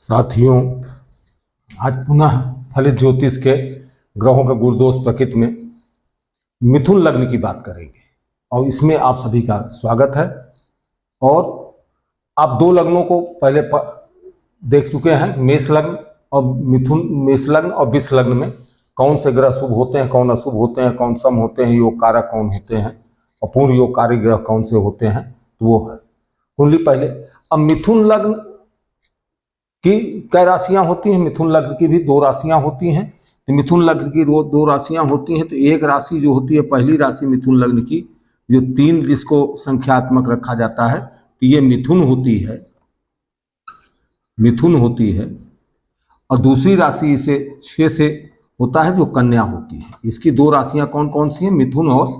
साथियों, आज पुनः फलित ज्योतिष के ग्रहों के गुणदोष प्रकृति में मिथुन लग्न की बात करेंगे और इसमें आप सभी का स्वागत है। और आप दो लग्नों को पहले देख चुके हैं, मेष लग्न और मिथुन। मेष लग्न और वृष लग्न में कौन से ग्रह शुभ होते हैं, कौन अशुभ होते हैं, कौन सम होते हैं, योग कारक कौन होते हैं और पूर्ण योग कारी ग्रह कौन से होते हैं, तो वो है कुंडली पहले। अब मिथुन लग्न की कई राशियां होती हैं? मिथुन लग्न की भी दो राशियां होती हैं। तो मिथुन लग्न की दो राशियां होती हैं। तो एक राशि जो होती है, पहली राशि मिथुन लग्न की, जो 3 जिसको संख्यात्मक रखा जाता है, तो ये मिथुन होती है, मिथुन होती है। और दूसरी राशि इसे 6 से होता है, जो कन्या होती है। इसकी दो राशियां कौन कौन सी हैं? मिथुन और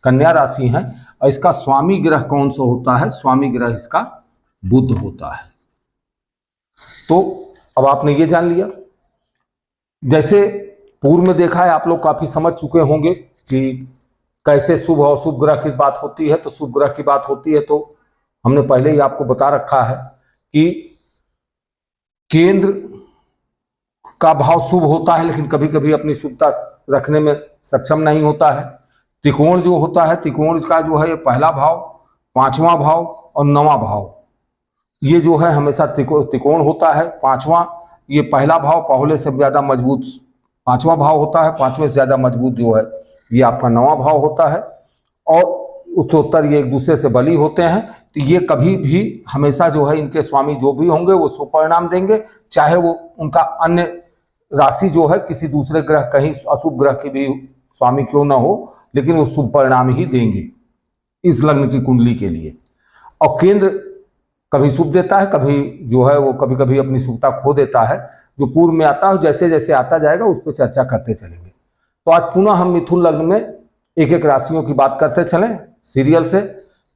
कन्या राशि हैं। और इसका स्वामी ग्रह कौन सा होता है? स्वामी ग्रह इसका बुध होता है। तो अब आपने ये जान लिया। जैसे पूर्व में देखा है, आप लोग काफी समझ चुके होंगे कि कैसे शुभ और अशुभ ग्रह की बात होती है। तो शुभ ग्रह की बात होती है तो हमने पहले ही आपको बता रखा है कि केंद्र का भाव शुभ होता है, लेकिन कभी कभी अपनी शुभता रखने में सक्षम नहीं होता है। त्रिकोण जो होता है, त्रिकोण का जो है ये पहला भाव, 5वां भाव और 9वां भाव, ये जो है हमेशा त्रिकोण होता है। 5वां, ये पहला भाव पहले से ज्यादा मजबूत 5वां भाव होता है, 5वें से ज्यादा मजबूत जो है ये आपका 9वां भाव होता है। और उत्तरोत्तर ये एक दूसरे से बली होते हैं। तो ये कभी भी हमेशा जो है इनके स्वामी जो भी होंगे वो शुभ परिणाम देंगे, चाहे वो उनका अन्य राशि जो है किसी दूसरे ग्रह, कहीं अशुभ ग्रह की भी स्वामी क्यों ना हो, लेकिन वो शुभ परिणाम ही देंगे इस लग्न की कुंडली के लिए। और केंद्र कभी शुभ देता है, कभी जो है वो कभी कभी अपनी शुभता खो देता है, जो पूर्व में आता है। जैसे जैसे आता जाएगा उस पर चर्चा करते चलेंगे। तो आज पुनः हम मिथुन लग्न में एक एक राशियों की बात करते चलें सीरियल से।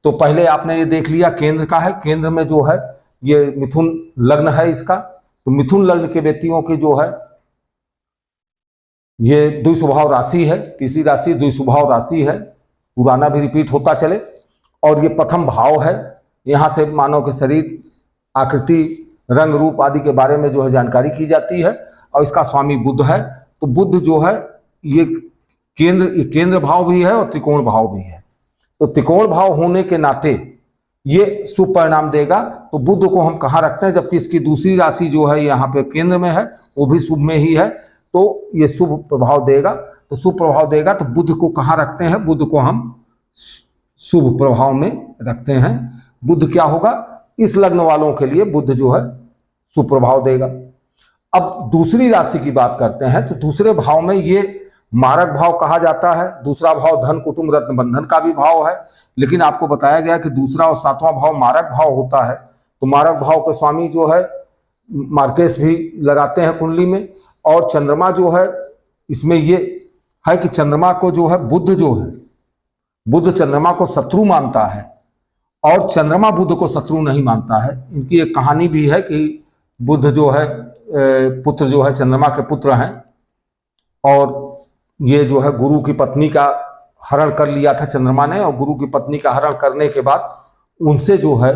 तो पहले आपने ये देख लिया केंद्र का है। केंद्र में जो है ये मिथुन लग्न है इसका। तो मिथुन लग्न के व्यक्तियों की जो है ये द्विस्वभाव राशि है। तीसरी राशि द्विस्वभाव राशि है, पुराना भी रिपीट होता चले। और ये प्रथम भाव है। यहाँ से मानव के शरीर, आकृति, रंग, रूप आदि के बारे में जो है जानकारी की जाती है। और इसका स्वामी बुध है। तो बुध जो है ये केंद्र भाव भी है और त्रिकोण भाव भी है। तो त्रिकोण भाव होने के नाते ये शुभ परिणाम देगा। तो बुध को हम कहाँ रखते हैं? जबकि इसकी दूसरी राशि जो है यहाँ पे केंद्र में है, वो भी शुभ में ही है। तो ये शुभ प्रभाव देगा। तो शुभ प्रभाव देगा तो बुध को कहाँ रखते हैं? बुध को हम शुभ प्रभाव में रखते हैं। बुध क्या होगा? इस लग्न वालों के लिए बुध जो है शुभ प्रभाव देगा। अब दूसरी राशि की बात करते हैं। तो दूसरे भाव में ये मारक भाव कहा जाता है। दूसरा भाव धन, कुटुंब, रत्न बंधन का भी भाव है। लेकिन आपको बताया गया कि दूसरा और 7वां भाव मारक भाव होता है। तो मारक भाव के स्वामी जो है मार्केश भी लगाते हैं कुंडली में। और चंद्रमा जो है इसमें ये है कि चंद्रमा को जो है बुध जो है, बुध चंद्रमा को शत्रु मानता है और चंद्रमा बुध को शत्रु नहीं मानता है। इनकी एक कहानी भी है कि बुध जो है पुत्र जो है चंद्रमा के पुत्र हैं। और ये जो है गुरु की पत्नी का हरण कर लिया था चंद्रमा ने। और गुरु की पत्नी का हरण करने के बाद उनसे जो है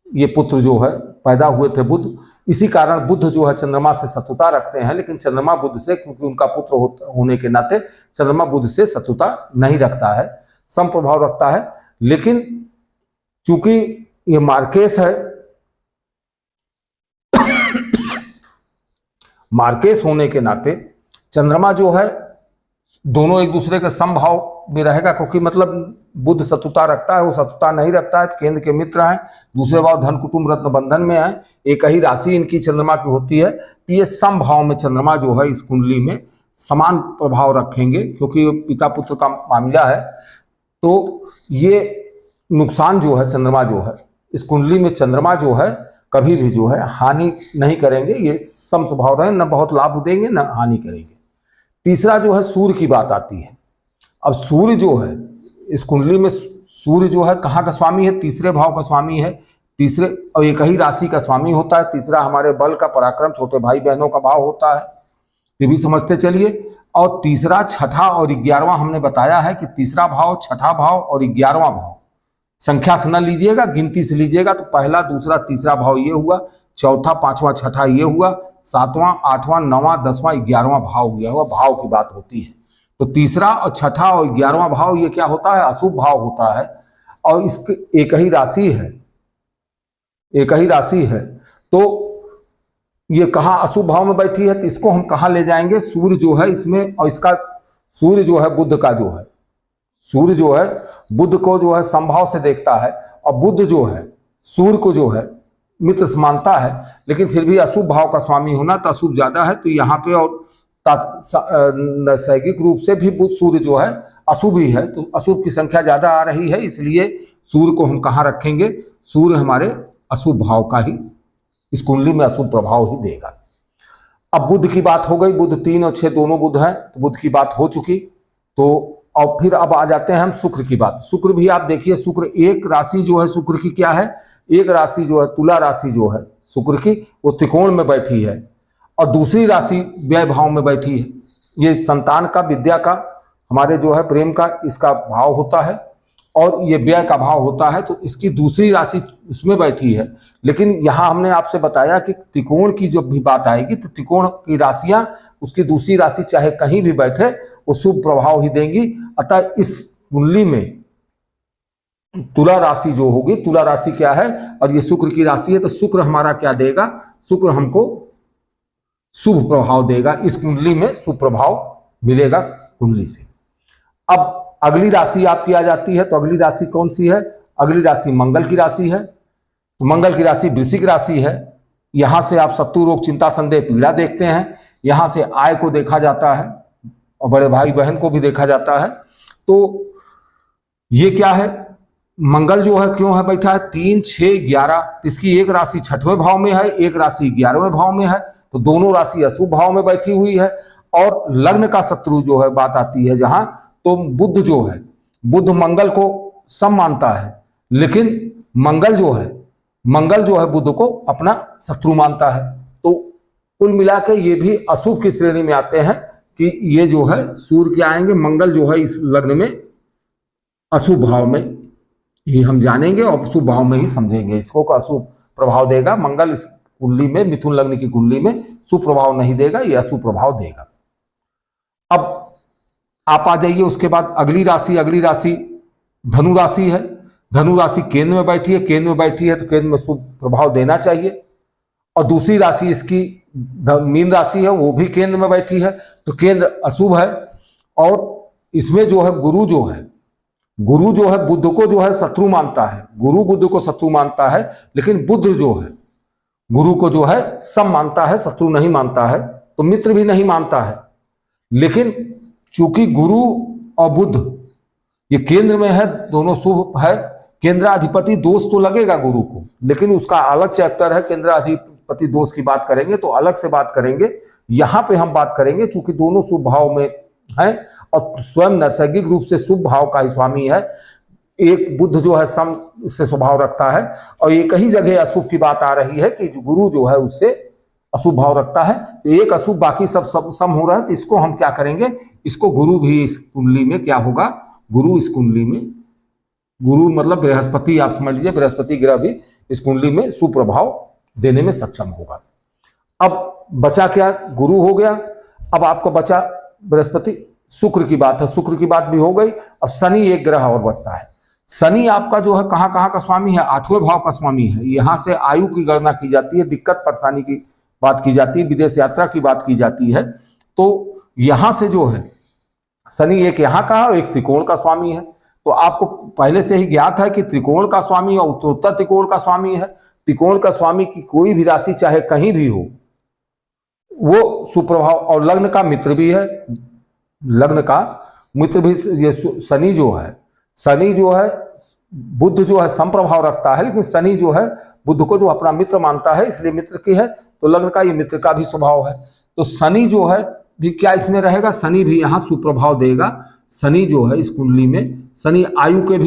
ये पुत्र जो है पैदा हुए थे बुध। इसी कारण बुध जो है चंद्रमा से शत्रुता रखते हैं। लेकिन चंद्रमा बुध से, क्योंकि उनका पुत्र होने के नाते चंद्रमा बुध से शत्रुता नहीं रखता है, सम प्रभाव रखता है। लेकिन चूंकि ये मार्केश है, मार्केश होने के नाते चंद्रमा जो है दोनों एक दूसरे के समभाव में रहेगा। क्योंकि मतलब बुध शत्रुता रखता है, वो शत्रुता नहीं रखता है। केंद्र के मित्र हैं। दूसरे भाव धन, कुटुंब, रत्न बंधन में है। एक ही राशि इनकी चंद्रमा की होती है। तो ये समभाव में चंद्रमा जो है इस कुंडली में समान प्रभाव रखेंगे, क्योंकि पिता पुत्र का मामला है। तो ये नुकसान जो है चंद्रमा जो है इस कुंडली में, चंद्रमा जो है कभी भी जो है हानि नहीं करेंगे। ये सम स्वभाव रहे, न बहुत लाभ देंगे न हानि करेंगे। तीसरा जो है सूर्य की बात आती है। अब सूर्य जो है इस कुंडली में, सूर्य जो है कहाँ का स्वामी है? तीसरे भाव का स्वामी है। तीसरे और एक ही राशि का स्वामी होता है। तीसरा हमारे बल का, पराक्रम, छोटे भाई बहनों का भाव होता है। ये भी समझते चलिए। और तीसरा, छठा और 11वां हमने बताया है कि तीसरा भाव, छठा भाव और 11वां भाव संख्या से न लीजिएगा, गिनती से लीजिएगा। तो पहला, दूसरा, तीसरा भाव ये हुआ। चौथा, पांचवा, छठा ये हुआ, सातवां, आठवां, नौवां, 10वां, 11वां भाव गया हुआ, भाव की बात होती है। तो तीसरा और छठा और 11वां भाव ये क्या होता है, अशुभ भाव होता है, और इसके एक ही राशि है, एक ही राशि है। तो ये कहाँ अशुभ भाव में बैठी है, तो इसको हम कहाँ ले जाएंगे, सूर्य जो है इसमें, और इसका सूर्य जो है बुध का जो है, सूर्य जो है बुध को जो है समभाव से देखता है, और बुध जो है सूर्य को जो है मित्र से मानता है, लेकिन फिर भी अशुभ भाव का स्वामी होना तो अशुभ ज्यादा है। तो यहाँ पे और नैसर्गिक रूप से भी बुध सूर्य जो है अशुभ ही है, तो अशुभ की संख्या ज्यादा आ रही है, इसलिए सूर्य को हम कहाँ रखेंगे, सूर्य हमारे अशुभ भाव का ही, इस कुंडली में अशुभ प्रभाव ही देगा। अब बुध की बात हो गई, बुध 3 और 6 दोनों बुध हैं, तो बुध की बात हो चुकी। तो और फिर अब आ जाते हैं हम शुक्र की बात। शुक्र भी आप देखिए, शुक्र एक राशि जो है शुक्र की क्या है, एक राशि जो है तुला राशि जो है शुक्र की, वो त्रिकोण में बैठी है, और दूसरी राशि व्यय भाव में बैठी है। ये संतान का, विद्या का, हमारे जो है प्रेम का, इसका भाव होता है, और ये व्यय का भाव होता है, तो इसकी दूसरी राशि उसमें बैठी है। लेकिन यहाँ हमने आपसे बताया कि त्रिकोण की जब भी बात आएगी तो त्रिकोण की राशियां, उसकी दूसरी राशि चाहे कहीं भी बैठे वो शुभ प्रभाव ही देंगी। अतः इस कुंडली में तुला राशि जो होगी, तुला राशि क्या है, और ये शुक्र की राशि है, तो शुक्र हमारा क्या देगा, शुक्र हमको शुभ प्रभाव देगा, इस कुंडली में शुभ प्रभाव मिलेगा कुंडली से। अब अगली राशि आपकी आ जाती है, तो अगली राशि कौन सी है, अगली राशि मंगल की राशि है। तो मंगल की राशि वृश्चिक राशि है। यहां से आप शत्रु, रोग, चिंता, संदेह, पीड़ा देखते हैं, यहां से आय को देखा जाता है, और बड़े भाई बहन को भी देखा जाता है। तो ये क्या है, मंगल जो है क्यों है बैठा है, 3, 6, 11, इसकी एक राशि 6वें भाव में है, एक राशि 11वें भाव में है, तो दोनों राशि अशुभ भाव में बैठी हुई है। और लग्न का शत्रु जो है बात आती है जहां, तो बुध जो है, बुध मंगल को सम मानता है, लेकिन मंगल जो है बुध को अपना शत्रु मानता है। तो कुल मिला के ये भी अशुभ की श्रेणी में आते हैं, कि ये जो है सूर्य क्या आएंगे, मंगल जो है इस लग्न में अशुभ भाव में ही हम जानेंगे, और अशुभ भाव में ही समझेंगे, इसको का अशुभ प्रभाव देगा। मंगल इस कुंडली में, मिथुन लग्न की कुंडली में शुभ प्रभाव नहीं देगा, ये अशुभ प्रभाव देगा। अब आप आ जाइए उसके बाद अगली राशि धनु राशि है। धनु राशि केंद्र में बैठी है, केंद्र में बैठी है तो केंद्र में शुभ प्रभाव देना चाहिए। और दूसरी राशि इसकी मीन राशि है, वो भी केंद्र में बैठी है, तो केंद्र अशुभ है। और इसमें जो है गुरु जो है बुध को जो है शत्रु मानता है, गुरु बुध को शत्रु मानता है, लेकिन बुध जो है गुरु को जो है सम मानता है, शत्रु नहीं मानता है, तो मित्र भी नहीं मानता है। लेकिन चूंकि गुरु और बुध ये केंद्र में है, दोनों शुभ है, केंद्राधिपति दोष तो लगेगा गुरु को, लेकिन उसका अलग चैप्टर है, केंद्राधिपति दोष की बात करेंगे तो अलग से बात करेंगे। यहां पे हम बात करेंगे चूंकि दोनों शुभ भाव में है, और स्वयं नैसर्गिक रूप से शुभ भाव का ही स्वामी है। एक बुध जो है सम से स्वभाव रखता है, और एक ही जगह अशुभ की बात आ रही है कि गुरु जो है उससे अशुभ भाव रखता है, तो एक अशुभ बाकी सब सम हो रहा है। तो इसको हम क्या करेंगे, इसको गुरु भी इस कुंडली में क्या होगा, गुरु इस कुंडली में, गुरु मतलब बृहस्पति, आप समझ लीजिए बृहस्पति ग्रह भी इस कुंडली में सुप्रभाव देने में सक्षम होगा। अब बचा क्या, गुरु हो गया, अब आपको बचा बृहस्पति, शुक्र की बात है, शुक्र की बात भी हो गई। अब शनि एक ग्रह और बचता है। शनि आपका जो है कहाँ कहाँ का स्वामी है, 8वें भाव का स्वामी है। यहाँ से आयु की गणना की जाती है, दिक्कत परेशानी की बात की जाती है, विदेश यात्रा की बात की जाती है। तो यहाँ से जो है शनि एक यहाँ का और एक त्रिकोण का स्वामी है। तो आपको पहले से ही ज्ञात है कि त्रिकोण का स्वामी और उत्तरोत्तर त्रिकोण का स्वामी है। त्रिकोण का स्वामी की कोई भी राशि चाहे कहीं भी हो वो सुप्रभाव, और लग्न का मित्र भी है, लग्न का मित्र भी ये शनि जो है बुध जो है संप्रभाव रखता है, लेकिन शनि जो है बुध को जो अपना मित्र मानता है, इसलिए मित्र की है, तो लग्न का ये मित्र का भी स्वभाव है। तो शनि जो है भी क्या इसमें रहेगा, शनि भी यहाँ सुप्रभाव देगा। शनि जो है इस कुंडली में, शनि आयु के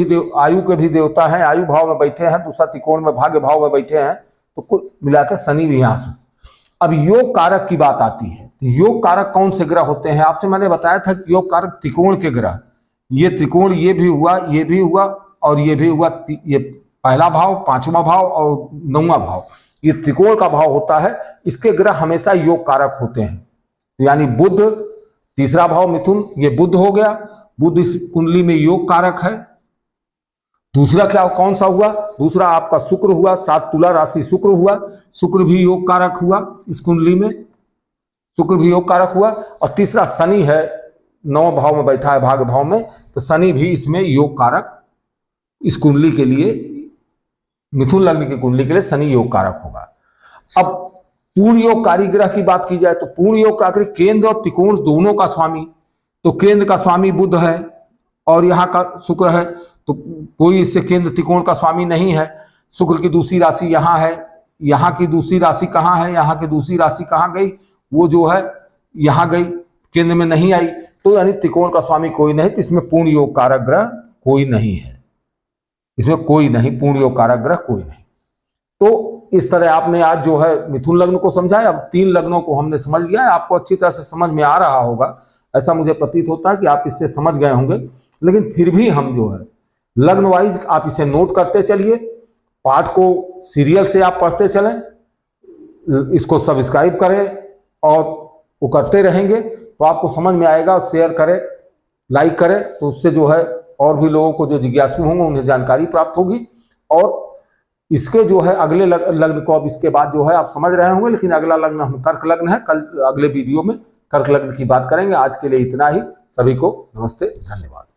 भी देवता है, आयु भाव में बैठे हैं, दूसरा त्रिकोण में भाग्य भाव में बैठे हैं, तो कुल मिलाकर शनि भी यहाँ। अब योग कारक की बात आती है, योग कारक कौन से ग्रह होते हैं, आपसे मैंने बताया था कि योग कारक त्रिकोण के ग्रह, ये त्रिकोण ये भी हुआ और ये भी हुआ, ये पहला भाव, 5वां भाव और 9वां भाव, ये त्रिकोण का भाव होता है, इसके ग्रह हमेशा योग कारक होते हैं। तो यानी बुध, तीसरा भाव मिथुन, ये बुध हो गया, बुध इस कुंडली में योग कारक है। दूसरा क्या कौन सा हुआ? दूसरा आपका शुक्र हुआ, 7 तुला राशि शुक्र हुआ, शुक्र भी योग कारक हुआ इस कुंडली में, शुक्र भी योग कारक हुआ। और तीसरा शनि है, 9 भाव में बैठा है, भाग्य भाव में, तो शनि भी इसमें योग कारक इस कुंडली के लिए, मिथुन लग्न की कुंडली के लिए शनि योग कारक होगा। अब पूर्ण योगकारी ग्रह की बात की जाए तो पूर्ण योगकारी केंद्र और त्रिकोण दोनों का स्वामी, तो केंद्र का स्वामी बुध है और यहाँ का शुक्र है, तो कोई इससे केंद्र त्रिकोण का स्वामी नहीं है। शुक्र की दूसरी राशि यहाँ है, यहाँ की दूसरी राशि कहाँ है, यहाँ की दूसरी राशि कहाँ गई, वो जो है यहाँ गई, केंद्र में नहीं आई, तो यानी त्रिकोण का स्वामी कोई नहीं, तो इसमें पूर्ण योग कारक ग्रह कोई नहीं है, इसमें कोई नहीं, पूर्ण योग कारक ग्रह कोई नहीं। तो इस तरह आपने आज जो है मिथुन लग्न को समझा है। अब 3 लग्नों को हमने समझ लिया है, आपको अच्छी तरह से समझ में आ रहा होगा, ऐसा मुझे प्रतीत होता है कि आप इससे समझ गए होंगे। लेकिन फिर भी हम जो है लग्न वाइज आप इसे नोट करते चलिए, पाठ को सीरियल से आप पढ़ते चलें, इसको सब्सक्राइब करें और वो करते रहेंगे तो आपको समझ में आएगा। और शेयर करें, लाइक करें, तो उससे जो है और भी लोगों को जो जिज्ञासु होंगे उन्हें जानकारी प्राप्त होगी। और इसके जो है अगले लग्न को अब इसके बाद जो है आप समझ रहे होंगे, लेकिन अगला लग्न हम कर्क लग्न है, कल अगले वीडियो में कर्क लग्न की बात करेंगे। आज के लिए इतना ही, सभी को नमस्ते, धन्यवाद।